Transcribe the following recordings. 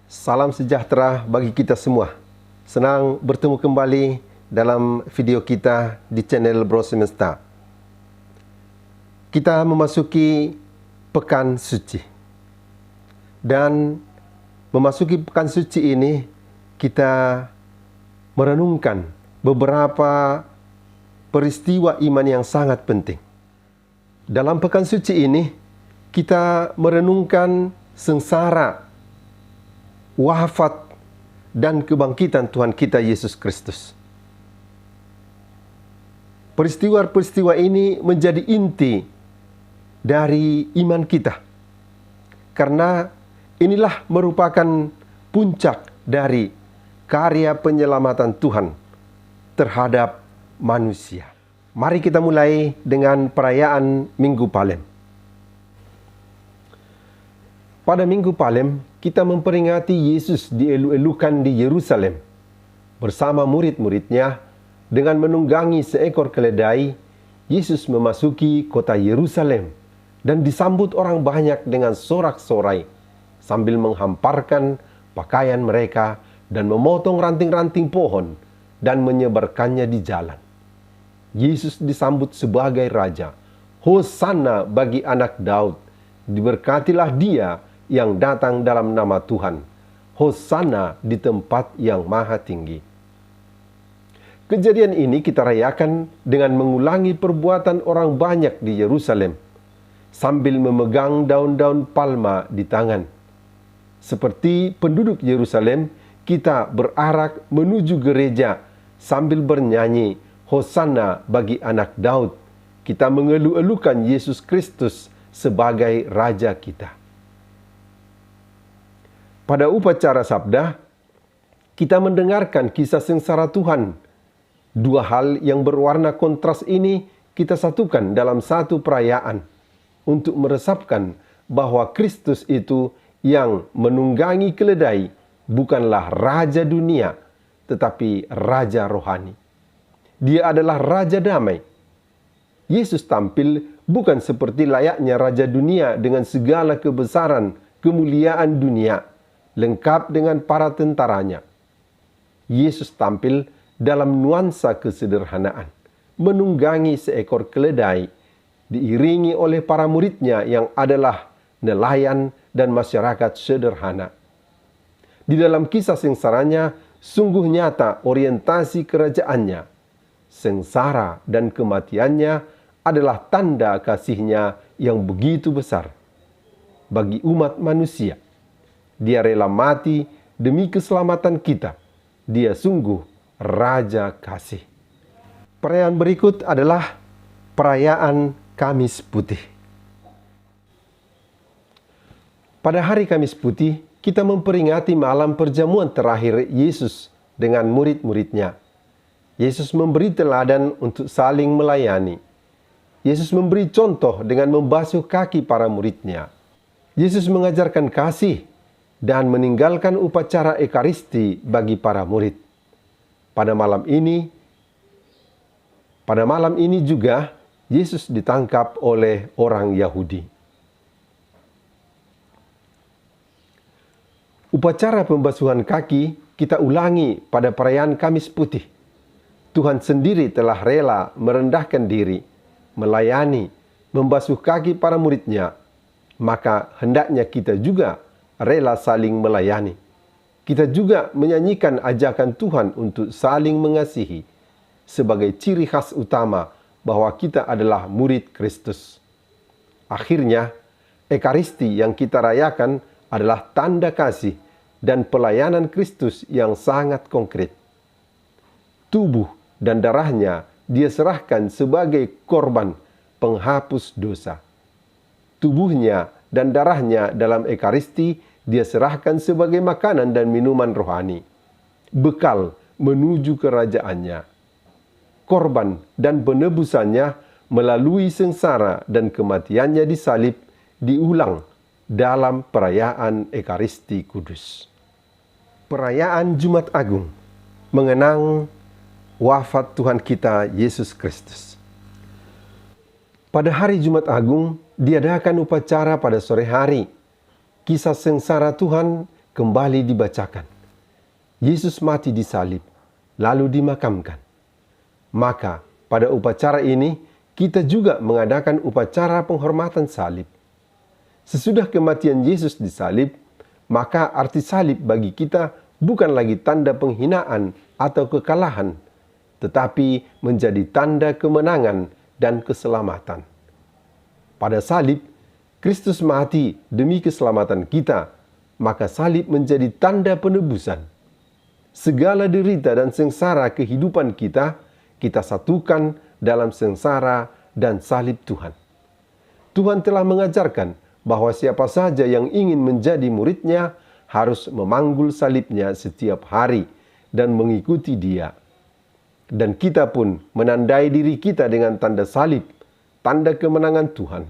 Salam sejahtera bagi kita semua. Senang bertemu kembali dalam video kita di channel Bro Semesta. Kita memasuki Pekan Suci. Dan memasuki Pekan Suci ini, kita merenungkan beberapa peristiwa iman yang sangat penting. Dalam Pekan Suci ini, kita merenungkan sengsara, wafat, dan kebangkitan Tuhan kita Yesus Kristus. Peristiwa-peristiwa ini menjadi inti dari iman kita, karena inilah merupakan puncak dari karya penyelamatan Tuhan terhadap manusia. Mari kita mulai dengan perayaan Minggu Palem. Pada Minggu Palem, kita memperingati Yesus dielu-elukan di Yerusalem bersama murid-muridnya. Dengan menunggangi seekor keledai, Yesus memasuki kota Yerusalem dan disambut orang banyak dengan sorak-sorai sambil menghamparkan pakaian mereka dan memotong ranting-ranting pohon dan menyebarkannya di jalan. Yesus disambut sebagai Raja. Hosana bagi anak Daud. Diberkatilah Dia yang datang dalam nama Tuhan. Hosana di tempat yang maha tinggi. Kejadian ini kita rayakan dengan mengulangi perbuatan orang banyak di Yerusalem sambil memegang daun-daun palma di tangan. Seperti penduduk Yerusalem, kita berarak menuju gereja sambil bernyanyi Hosana bagi anak Daud. Kita mengelu-elukan Yesus Kristus sebagai Raja kita. Pada upacara sabda, kita mendengarkan kisah sengsara Tuhan. Dua hal yang berwarna kontras ini kita satukan dalam satu perayaan untuk meresapkan bahwa Kristus itu yang menunggangi keledai bukanlah Raja dunia, tetapi Raja rohani. Dia adalah Raja damai. Yesus tampil bukan seperti layaknya Raja dunia dengan segala kebesaran, kemuliaan dunia, lengkap dengan para tentaranya. Yesus tampil dalam nuansa kesederhanaan, menunggangi seekor keledai, diiringi oleh para muridnya yang adalah nelayan dan masyarakat sederhana. Di dalam kisah sengsaranya, sungguh nyata orientasi kerajaannya. Sengsara dan kematiannya adalah tanda kasihnya yang begitu besar bagi umat manusia. Dia rela mati demi keselamatan kita. Dia sungguh Raja kasih. Perayaan berikut adalah perayaan Kamis Putih. Pada hari Kamis Putih, kita memperingati malam perjamuan terakhir Yesus dengan murid-muridnya. Yesus memberi teladan untuk saling melayani. Yesus memberi contoh dengan membasuh kaki para muridnya. Yesus mengajarkan kasih dan meninggalkan upacara Ekaristi bagi para murid. Pada malam ini juga Yesus ditangkap oleh orang Yahudi. Upacara pembasuhan kaki kita ulangi pada perayaan Kamis Putih. Tuhan sendiri telah rela merendahkan diri, melayani, membasuh kaki para muridnya. Maka hendaknya kita juga rela saling melayani. Kita juga menyanyikan ajakan Tuhan untuk saling mengasihi sebagai ciri khas utama bahwa kita adalah murid Kristus. Akhirnya, Ekaristi yang kita rayakan adalah tanda kasih dan pelayanan Kristus yang sangat konkret. Tubuh dan darahnya Dia serahkan sebagai korban penghapus dosa. Tubuhnya dan darahnya dalam Ekaristi Dia serahkan sebagai makanan dan minuman rohani, bekal menuju kerajaannya. Korban dan penebusannya melalui sengsara dan kematiannya di salib diulang dalam perayaan Ekaristi Kudus. Perayaan Jumat Agung mengenang wafat Tuhan kita Yesus Kristus. Pada hari Jumat Agung diadakan upacara pada sore hari. Kisah sengsara Tuhan kembali dibacakan. Yesus mati di salib, lalu dimakamkan. Maka pada upacara ini kita juga mengadakan upacara penghormatan salib. Sesudah kematian Yesus di salib, maka arti salib bagi kita bukan lagi tanda penghinaan atau kekalahan, tetapi menjadi tanda kemenangan dan keselamatan. Pada salib, Kristus mati demi keselamatan kita, maka salib menjadi tanda penebusan. Segala derita dan sengsara kehidupan kita satukan dalam sengsara dan salib Tuhan. Tuhan telah mengajarkan bahwa siapa saja yang ingin menjadi murid-Nya harus memanggul salibnya setiap hari dan mengikuti Dia. Dan kita pun menandai diri kita dengan tanda salib, tanda kemenangan Tuhan.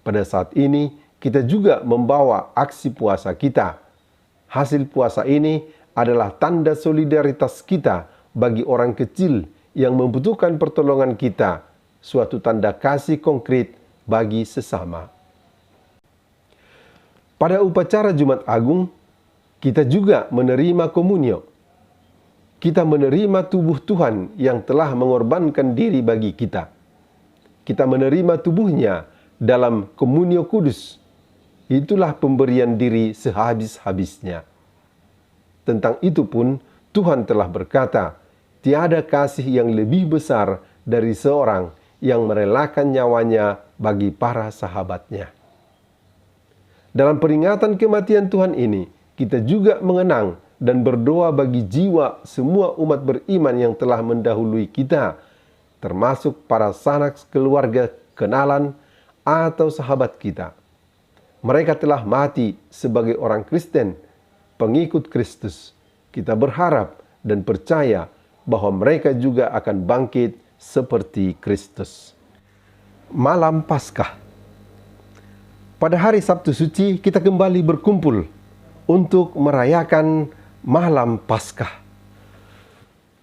Pada saat ini, kita juga membawa aksi puasa kita. Hasil puasa ini adalah tanda solidaritas kita bagi orang kecil yang membutuhkan pertolongan kita, suatu tanda kasih konkret bagi sesama. Pada upacara Jumat Agung, kita juga menerima komunio. Kita menerima tubuh Tuhan yang telah mengorbankan diri bagi kita. Kita menerima tubuhnya dalam komunio kudus. Itulah pemberian diri sehabis-habisnya. Tentang itu pun Tuhan telah berkata, tiada kasih yang lebih besar dari seorang yang merelakan nyawanya bagi para sahabatnya. Dalam peringatan kematian Tuhan ini, kita juga mengenang dan berdoa bagi jiwa semua umat beriman yang telah mendahului kita, termasuk para sanak keluarga, kenalan, atau sahabat kita. Mereka telah mati sebagai orang Kristen, pengikut Kristus. Kita berharap dan percaya bahwa mereka juga akan bangkit seperti Kristus. Malam Paskah. Pada hari Sabtu Suci kita kembali berkumpul untuk merayakan malam Paskah.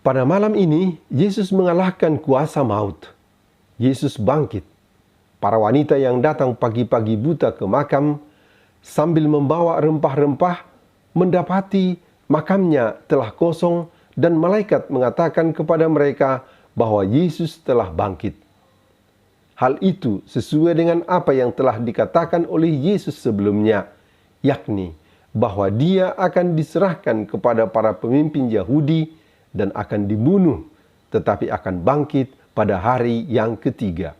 Pada malam ini Yesus mengalahkan kuasa maut. Yesus bangkit. Para wanita yang datang pagi-pagi buta ke makam sambil membawa rempah-rempah mendapati makamnya telah kosong dan malaikat mengatakan kepada mereka bahwa Yesus telah bangkit. Hal itu sesuai dengan apa yang telah dikatakan oleh Yesus sebelumnya, yakni bahwa Dia akan diserahkan kepada para pemimpin Yahudi dan akan dibunuh, tetapi akan bangkit pada hari yang ketiga.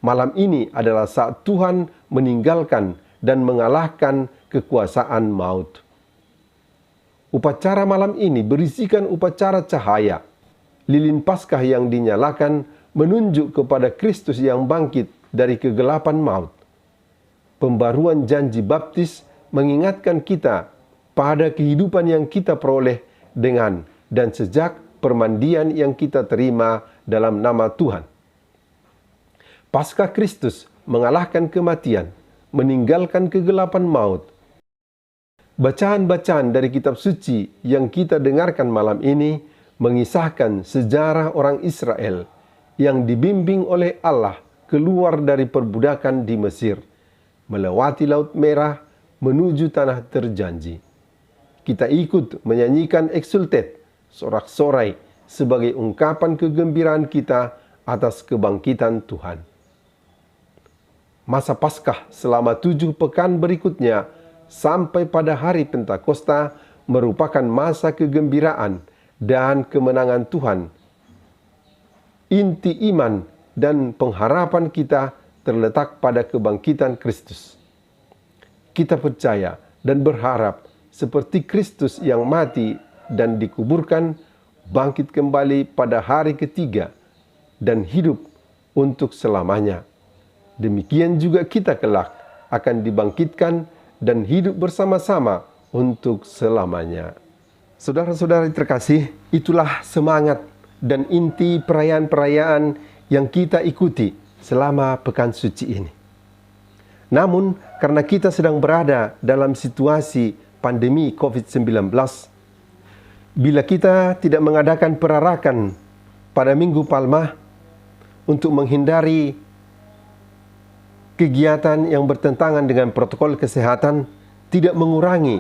Malam ini adalah saat Tuhan meninggalkan dan mengalahkan kekuasaan maut. Upacara malam ini berisikan upacara cahaya. Lilin Paskah yang dinyalakan menunjuk kepada Kristus yang bangkit dari kegelapan maut. Pembaruan janji baptis mengingatkan kita pada kehidupan yang kita peroleh dengan dan sejak permandian yang kita terima dalam nama Tuhan. Paskah Kristus mengalahkan kematian, meninggalkan kegelapan maut. Bacaan-bacaan dari kitab suci yang kita dengarkan malam ini mengisahkan sejarah orang Israel yang dibimbing oleh Allah keluar dari perbudakan di Mesir, melewati Laut Merah menuju tanah terjanji. Kita ikut menyanyikan eksultet, sorak-sorai, sebagai ungkapan kegembiraan kita atas kebangkitan Tuhan. Masa Paskah selama 7 pekan berikutnya sampai pada hari Pentakosta merupakan masa kegembiraan dan kemenangan Tuhan. Inti iman dan pengharapan kita terletak pada kebangkitan Kristus. Kita percaya dan berharap seperti Kristus yang mati dan dikuburkan, bangkit kembali pada hari ketiga dan hidup untuk selamanya. Demikian juga kita kelak akan dibangkitkan dan hidup bersama-sama untuk selamanya. Saudara-saudari terkasih, itulah semangat dan inti perayaan-perayaan yang kita ikuti selama pekan suci ini. Namun, karena kita sedang berada dalam situasi pandemi COVID-19, bila kita tidak mengadakan perarakan pada Minggu Palma untuk menghindari kegiatan yang bertentangan dengan protokol kesehatan, tidak mengurangi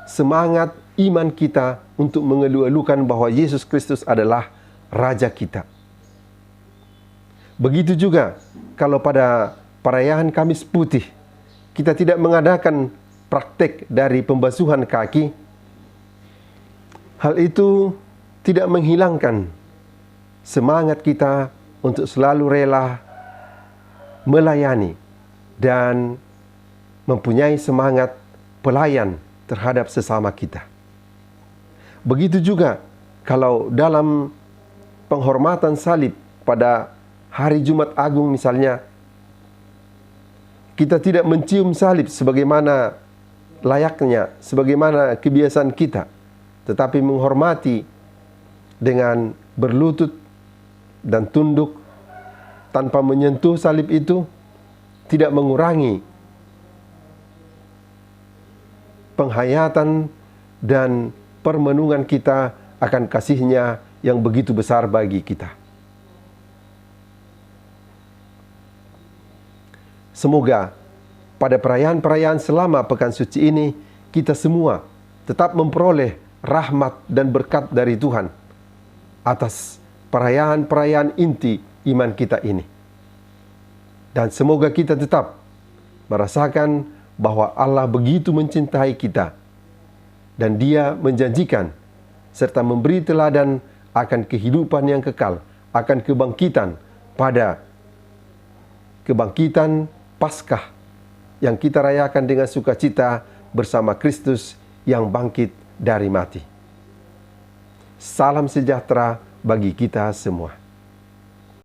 semangat iman kita untuk mengeluh-elukan bahwa Yesus Kristus adalah Raja kita. Begitu juga kalau pada perayaan Kamis Putih, kita tidak mengadakan praktek dari pembasuhan kaki. Hal itu tidak menghilangkan semangat kita untuk selalu rela melayani dan mempunyai semangat pelayan terhadap sesama kita. Begitu juga kalau dalam penghormatan salib pada hari Jumat Agung misalnya, kita tidak mencium salib sebagaimana layaknya, sebagaimana kebiasaan kita, tetapi menghormati dengan berlutut dan tunduk tanpa menyentuh salib itu, tidak mengurangi penghayatan dan permenungan kita akan kasih-Nya yang begitu besar bagi kita. Semoga pada perayaan-perayaan selama Pekan Suci ini, kita semua tetap memperoleh rahmat dan berkat dari Tuhan atas perayaan-perayaan inti iman kita ini. Dan semoga kita tetap merasakan bahwa Allah begitu mencintai kita dan Dia menjanjikan serta memberi teladan akan kehidupan yang kekal, akan kebangkitan pada kebangkitan Paskah yang kita rayakan dengan sukacita bersama Kristus yang bangkit dari mati. Salam sejahtera bagi kita semua.